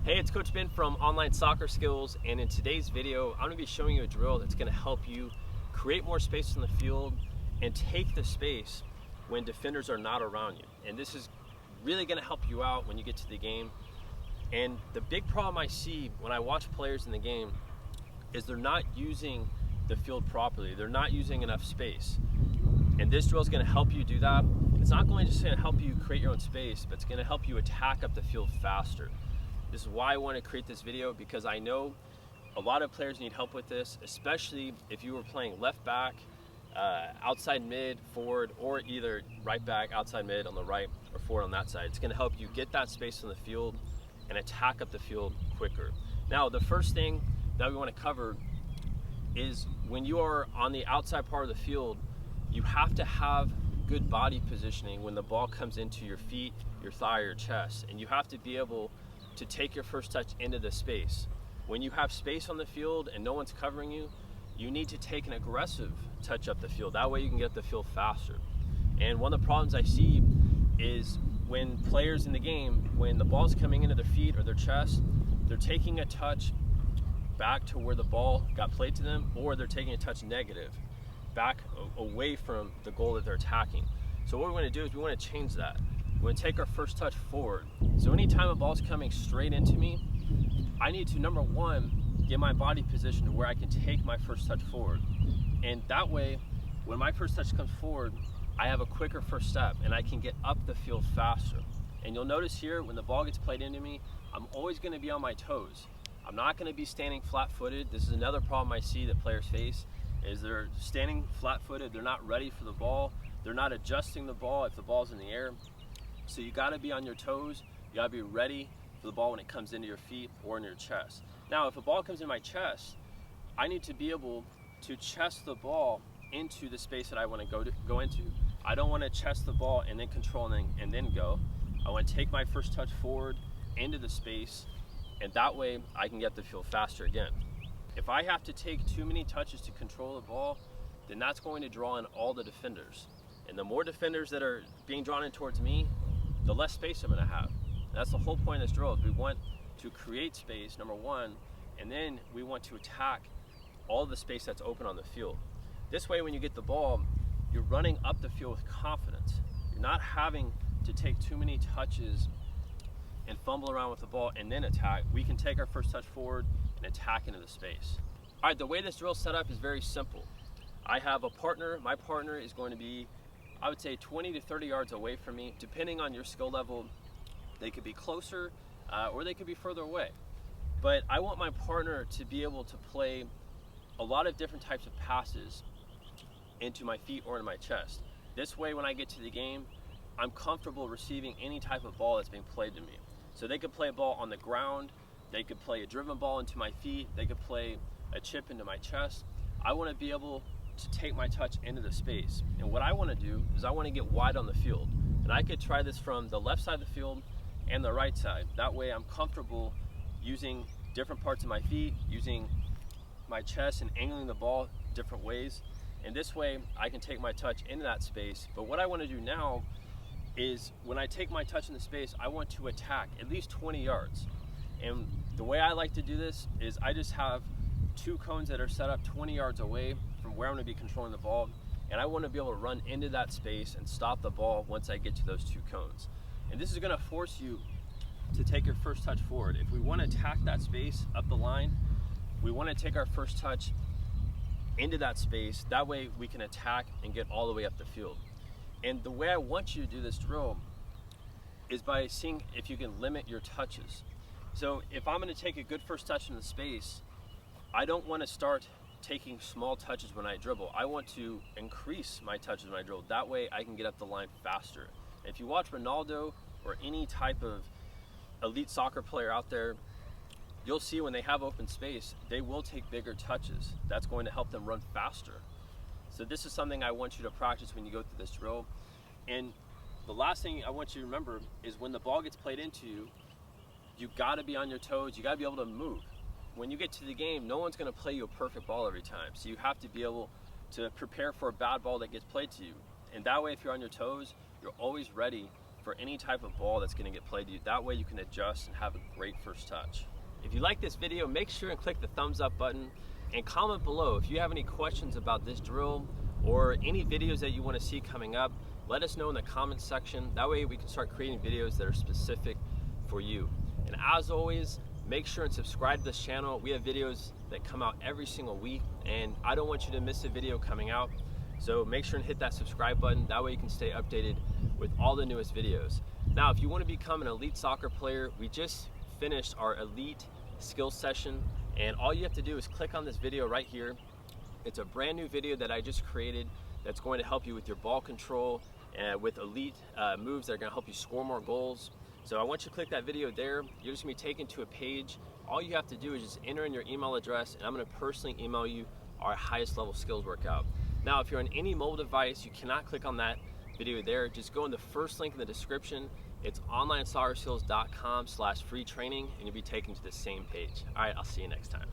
Hey, it's Coach Ben from Online Soccer Skills, and in today's video, I'm going to be showing you a drill that's going to help you create more space in the field and take the space when defenders are not around you. And this is really going to help you out when you get to the game. And the big problem I see when I watch players in the game is they're not using the field properly. They're not using enough space. And this drill is going to help you do that. It's not going to help you create your own space, but it's going to help you attack up the field faster. This is why I want to create this video, because I know a lot of players need help with this, especially if you were playing left back, outside mid, forward, or either right back, outside mid on the right, or forward on that side. It's going to help you get that space on the field and attack up the field quicker. Now, the first thing that we want to cover is when you are on the outside part of the field, you have to have good body positioning when the ball comes into your feet, your thigh, or your chest, and you have to be able to take your first touch into the space. When you have space on the field and no one's covering you, you need to take an aggressive touch up the field. That way you can get up the field faster. And one of the problems I see is when players in the game, when the ball's coming into their feet or their chest, they're taking a touch back to where the ball got played to them, or they're taking a touch negative, back away from the goal that they're attacking. So what we want to do is we want to change that. We want to take our first touch forward. So anytime a ball's coming straight into me, I need to, number one, get my body positioned to where I can take my first touch forward. And that way, when my first touch comes forward, I have a quicker first step and I can get up the field faster. And you'll notice here, when the ball gets played into me, I'm always going to be on my toes. I'm not going to be standing flat-footed. This is another problem I see that players face, is they're standing flat-footed, they're not ready for the ball, they're not adjusting the ball if the ball's in the air. So you got to be on your toes, you got to be ready for the ball when it comes into your feet or in your chest. Now, if a ball comes in my chest, I need to be able to chest the ball into the space that I want to go into. I don't want to chest the ball and then control and then go. I want to take my first touch forward into the space, and that way I can get the field faster again. If I have to take too many touches to control the ball, then that's going to draw in all the defenders. And the more defenders that are being drawn in towards me, the less space I'm going to have. And that's the whole point of this drill, is we want to create space, number one, and then we want to attack all the space that's open on the field. This way, when you get the ball, you're running up the field with confidence. You're not having to take too many touches and fumble around with the ball and then attack. We can take our first touch forward and attack into the space. All right, the way this drill is set up is very simple. I have a partner. My partner is going to be, I would say, 20 to 30 yards away from me. Depending on your skill level, they could be closer or they could be further away. But I want my partner to be able to play a lot of different types of passes into my feet or in my chest. This way, when I get to the game, I'm comfortable receiving any type of ball that's being played to me. So they could play a ball on the ground, they could play a driven ball into my feet, they could play a chip into my chest. I want to be able to take my touch into the space. And what I want to do is I want to get wide on the field. And I could try this from the left side of the field and the right side. That way I'm comfortable using different parts of my feet, using my chest and angling the ball different ways. And this way I can take my touch into that space. But what I want to do now is when I take my touch in the space, I want to attack at least 20 yards. And the way I like to do this is I just have two cones that are set up 20 yards away from where I'm going to be controlling the ball, and I want to be able to run into that space and stop the ball once I get to those two cones. And this is going to force you to take your first touch forward. If we want to attack that space up the line, we want to take our first touch into that space. That way we can attack and get all the way up the field. And the way I want you to do this drill is by seeing if you can limit your touches. So if I'm going to take a good first touch in the space, I don't want to start taking small touches when I dribble. I want to increase my touches when I dribble. That way I can get up the line faster. And if you watch Ronaldo or any type of elite soccer player out there, you'll see when they have open space, they will take bigger touches. That's going to help them run faster. So this is something I want you to practice when you go through this drill. And the last thing I want you to remember is when the ball gets played into you, you got to be on your toes. You got to be able to move. When you get to the game, no one's going to play you a perfect ball every time. So you have to be able to prepare for a bad ball that gets played to you. And that way, if you're on your toes, you're always ready for for any type of ball that's gonna get played to you. That way you can adjust and have a great first touch. If you like this video, make sure and click the thumbs up button and comment below. If you have any questions about this drill or any videos that you wanna see coming up, let us know in the comments section. That way we can start creating videos that are specific for you. And as always, make sure and subscribe to this channel. We have videos that come out every single week, and I don't want you to miss a video coming out. So make sure and hit that subscribe button. That way you can stay updated with all the newest videos. Now, if you want to become an elite soccer player, we just finished our elite skills session, and all you have to do is click on this video right here. It's a brand new video that I just created that's going to help you with your ball control and with elite moves that are going to help you score more goals. So I want you to click that video there. You're just going to be taken to a page. All you have to do is just enter in your email address, and I'm going to personally email you our highest level skills workout. Now, if you're on any mobile device, you cannot click on that video there. Just go in the first link in the description. It's OnlineSoccerSkills.com/free training, and you'll be taken to the same page. All right, I'll see you next time.